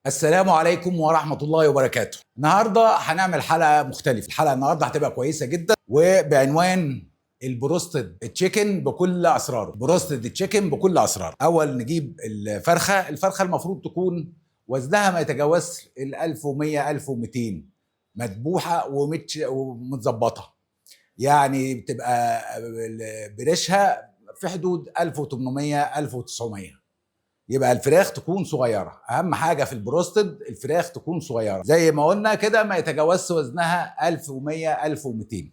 السلام عليكم ورحمة الله وبركاته. النهاردة هنعمل حلقة مختلفة. الحلقة النهاردة هتبقى كويسة جدا وبعنوان البروستد تشيكن بكل أسراره. بروستد تشيكن بكل أسراره. أول نجيب الفرخة المفروض تكون وزنها ما يتجاوز ال 1100 1200 مذبوحة ومتظبطة، يعني بتبقى بريشها في حدود 1800 1900. يبقى الفراخ تكون صغيره. اهم حاجه في البروستد الفراخ تكون صغيره زي ما قلنا كده، ما يتجاوزش وزنها 1100 1200.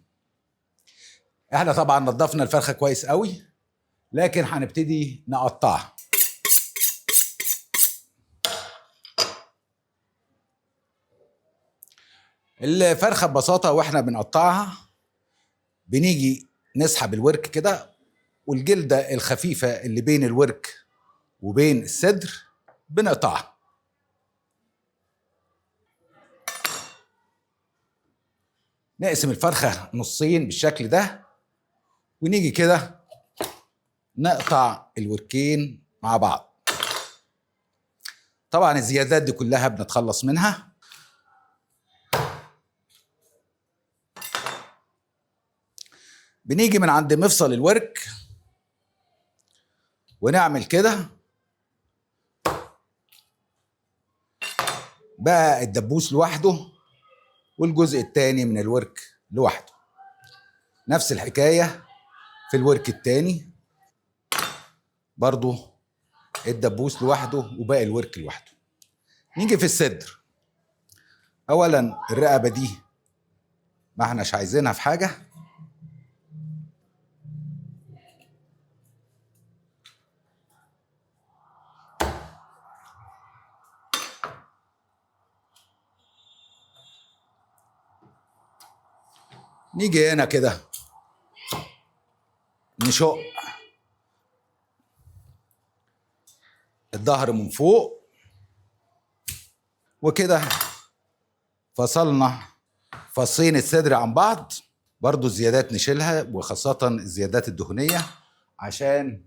احنا طبعا نضفنا الفرخه كويس قوي، لكن هنبتدي نقطعها. الفرخه ببساطه واحنا بنقطعها بنيجي نسحب الورك كده، والجلده الخفيفه اللي بين الورك وبين الصدر بنقطعها. نقسم الفرخة نصين بالشكل ده، ونيجي كده نقطع الوركين مع بعض. طبعا الزيادات دي كلها بنتخلص منها. بنيجي من عند مفصل الورك ونعمل كده بقى الدبوس لوحده والجزء التاني من الورك لوحده. نفس الحكاية في الورك التاني، برضو الدبوس لوحده وباقي الورك لوحده. نيجي في الصدر. اولا الرقبة دي ما احناش عايزينها في حاجة، نيجي هنا كده نشق الظهر من فوق وكده فصلنا فصين الصدر عن بعض. برضو الزيادات نشيلها، وخاصة الزيادات الدهنية، عشان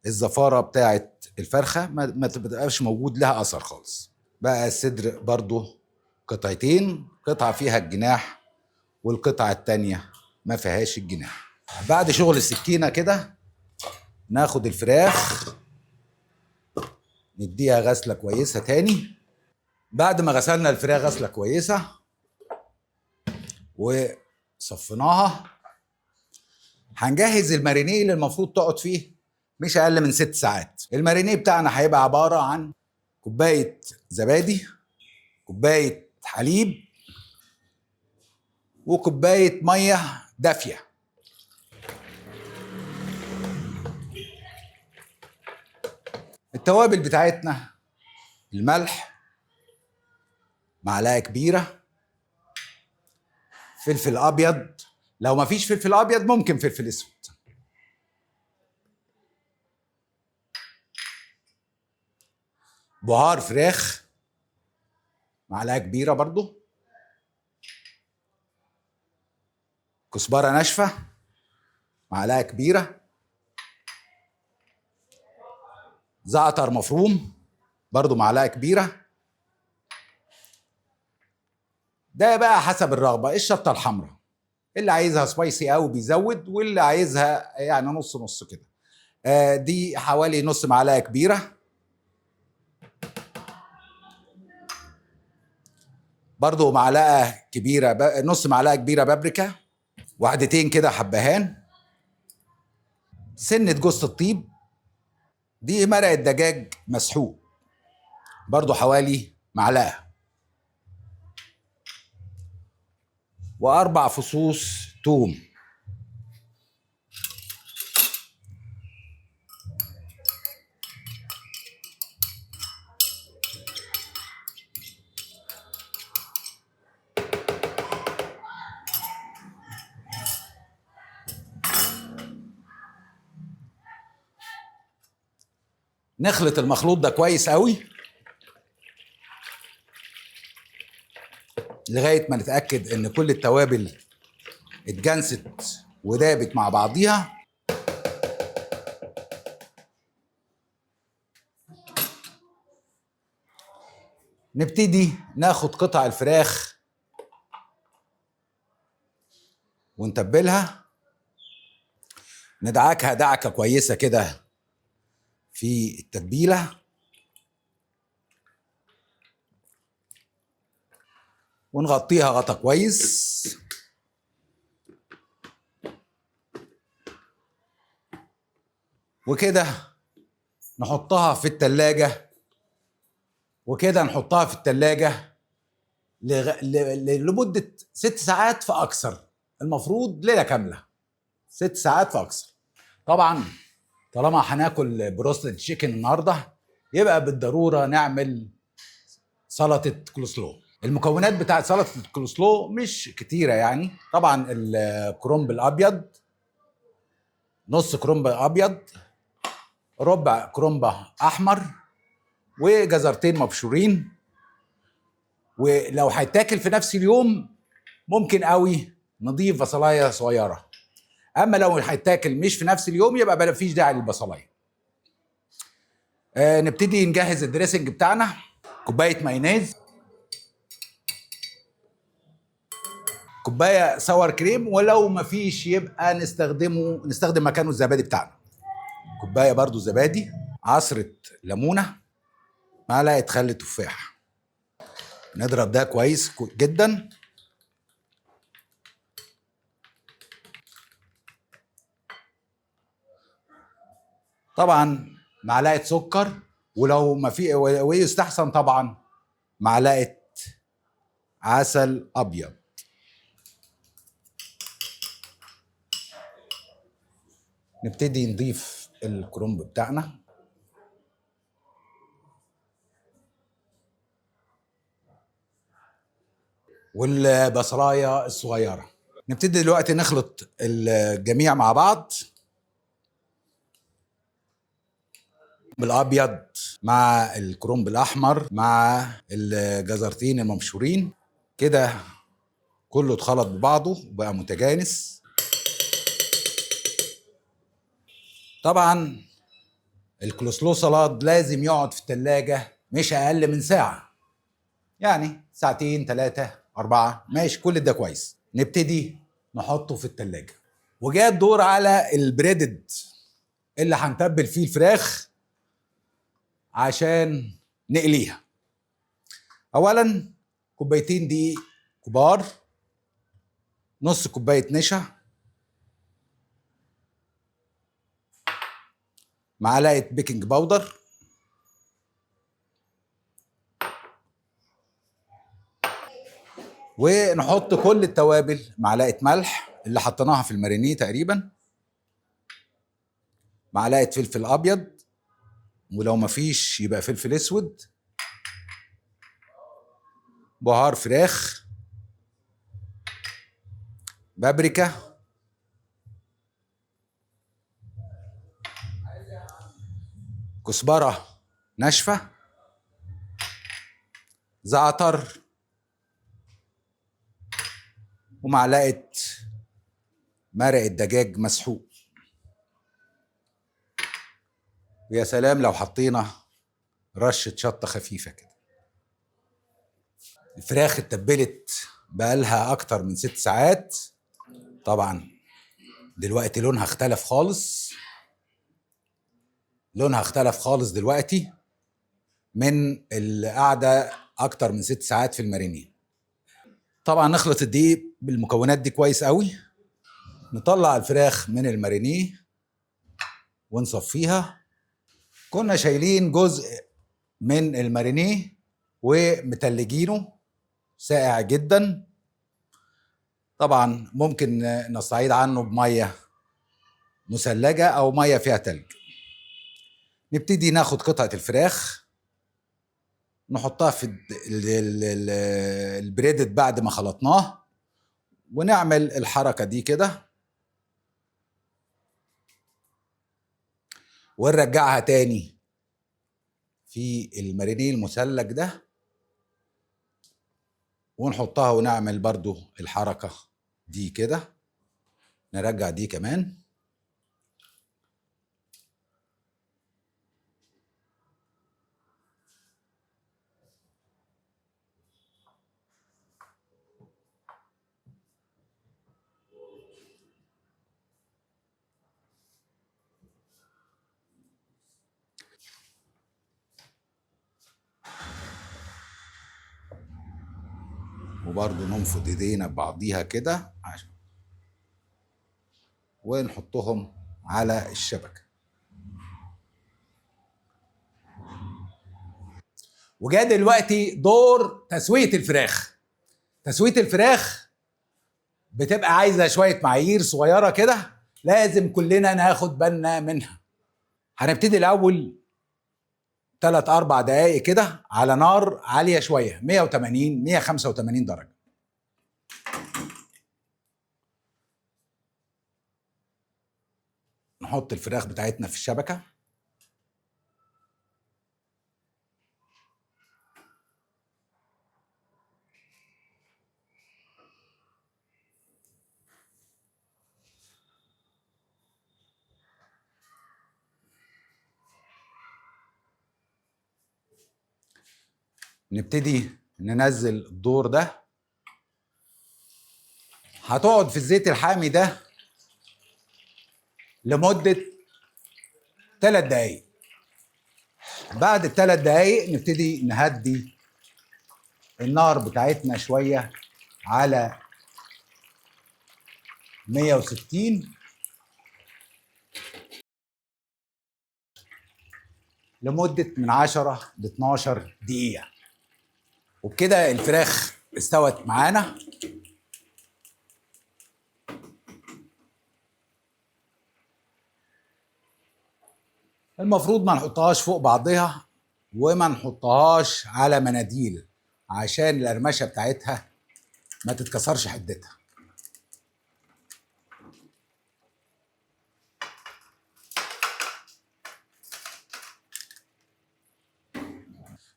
الزفارة بتاعت الفرخة ما تبقاش موجود لها أثر خالص. بقى الصدر برضو قطعتين، قطعة فيها الجناح والقطعة التانية ما فيهاش الجناح. بعد شغل السكينة كده ناخد الفراخ نديها غسلة كويسة تاني. بعد ما غسلنا الفراخ غسلة كويسة وصفيناها، هنجهز المارينيه اللي المفروض تقعد فيه مش اقل من 6 ساعات. المارينيه بتاعنا هيبقى عباره عن كوبايه زبادي، كوبايه حليب، وكوبايه ميه دافيه. التوابل بتاعتنا الملح معلقه كبيره، فلفل ابيض، لو ما فيش فلفل ابيض ممكن فلفل اسود، بهار فراخ معلقه كبيره برضو، كزبره ناشفه معلقه كبيره، زعتر مفروم برضو معلقه كبيره. ده بقى حسب الرغبه. الشطه الحمراء اللي عايزها سبايسي قوي بيزود، واللي عايزها يعني نص نص كده. دي حوالي نص معلقه كبيره. برضو معلقه كبيره نص معلقه كبيره بابريكا، وعدتين كده حبهان، سنه جوز الطيب. دي مرقه دجاج مسحوق برضو حوالي معلقه، و4 فصوص توم. نخلط المخلوط ده كويس قوي لغايه ما نتاكد ان كل التوابل اتجنست ودابت مع بعضيها. نبتدي ناخد قطع الفراخ ونتبلها، ندعكها دعكة كويسة كده في التتبيلة، ونغطيها غطا كويس، وكده نحطها في التلاجة، لمدة 6 ساعات فأكثر. المفروض ليلة كاملة، 6 ساعات فأكثر. طبعا طالما هناكل بروستد تشيكن النهارده يبقى بالضرورة نعمل سلطة كولسلو. المكونات بتاعت سلطة الكولسلو مش كتيرة يعني. طبعا الكرنب الأبيض، نص كرنب أبيض، ربع كرنبة أحمر، وجزرتين مبشورين. ولو هيتاكل في نفس اليوم ممكن قوي نضيف بصلايه صغيره، اما لو هيتاكل مش في نفس اليوم يبقى ما فيش داعي للبصلايه. نبتدي نجهز الدريسنج بتاعنا. كوبايه مايونيز، كوبايه ساور كريم، ولو ما فيش يبقى نستخدم مكانه الزبادي بتاعنا. كوبايه برضو زبادي، عصره ليمونه، معلقه خل تفاح. نضرب ده كويس جدا. طبعا معلقه سكر، ولو ما في ويستحسن طبعا معلقه عسل ابيض. نبتدي نضيف الكرنب بتاعنا، والبصلايه الصغيره. نبتدي دلوقتي نخلط الجميع مع بعض، بالابيض مع الكرنب الاحمر مع الجزرتين المبشورين كده، كله اتخلط ببعضه وبقى متجانس. طبعا الكولسلو سلاد لازم يقعد في التلاجة مش اقل من ساعة، يعني ساعتين 3 4 ماشي، كل ده كويس. نبتدي نحطه في التلاجة، وجاء الدور على البريدد اللي هنتبل فيه الفراخ عشان نقليها. اولا كوبايتين دقيق كبار، نص كوبايه نشا، معلقه بيكنج باودر، ونحط كل التوابل، معلقه ملح اللي حطيناها في المارينيه تقريبا، معلقه فلفل ابيض، ولو مفيش يبقى فلفل اسود، بهار فراخ، بابريكا، كزبره ناشفه، زعتر، ومعلقه مرق الدجاج مسحوق. ويا سلام لو حطينا رشه شطه خفيفه كده. الفراخ اتبلت بقالها اكتر من 6 ساعات. طبعا دلوقتي لونها اختلف خالص، دلوقتي من القعده اكتر من 6 ساعات في المارينيه. طبعا نخلط الدقيق بالمكونات دي كويس قوي، نطلع الفراخ من المارينيه ونصفيها. كنا شايلين جزء من المارينيه ومتلجينه ساقع جدا، طبعا ممكن نستعيض عنه بميه مثلجه او ميه فيها تلج. نبتدي ناخد قطعه الفراخ نحطها في البريدد بعد ما خلطناه، ونعمل الحركه دي كده، ونرجعها تاني في المارينيه المثلج ده، ونحطها ونعمل برضو الحركه دي كده، نرجع دي كمان. وبرضو ننفض ايدينا ببعضيها كده ونحطهم على الشبكة. وجاء دلوقتي دور تسوية الفراخ. تسوية الفراخ بتبقى عايزة شوية معايير صغيرة كده لازم كلنا ناخد بالنا منها. هنبتدي الأول 3-4 دقايق كده على نار عالية شوية 180 185 درجة. نحط الفراخ بتاعتنا في الشبكة. نبتدي ننزل الدور ده. هتقعد في الزيت الحامي ده لمدة 3 دقايق. بعد ال3 دقايق نبتدي نهدي النار بتاعتنا شوية على 160 لمدة من 10 ل 12 دقيقة. وبكده الفراخ استوت معانا. المفروض ما نحطهاش فوق بعضها وما نحطهاش على مناديل عشان القرمشة بتاعتها ما تتكسرش حدتها.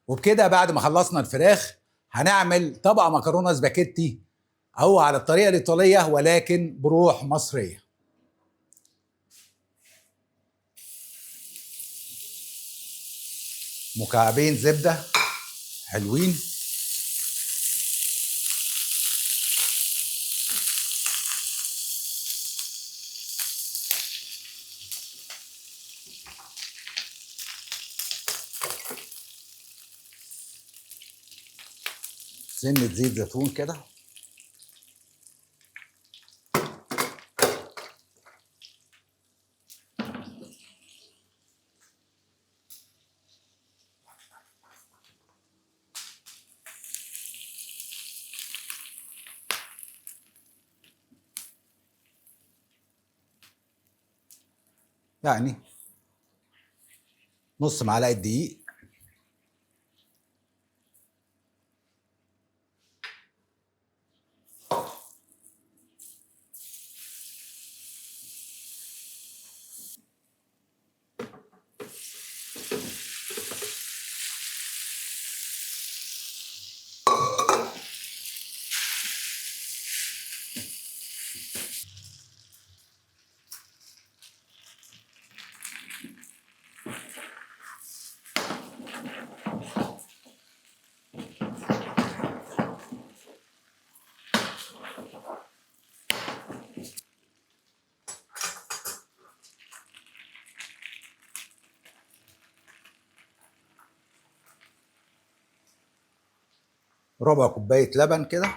وبكده بعد ما خلصنا الفراخ هنعمل طبق مكرونة سباكيتي هو على الطريقة الإيطالية ولكن بروح مصرية. مكعبين زبدة حلوين، سنة زيت زيتون كده، يعني نص معلقة دقيق، ربع كوباية لبن كده،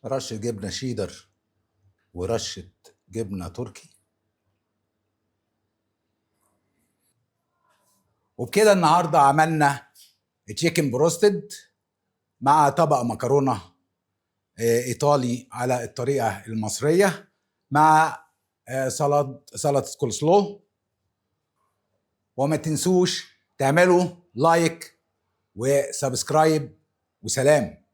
رشة جبنة شيدر ورشة جبنة تركي. وبكده النهارده عملنا تشيكن بروستد مع طبق مكرونة ايطالي على الطريقة المصرية مع سلطة كولسلو. وما تنسوش تعملوا لايك وسبسكرايب وسلام.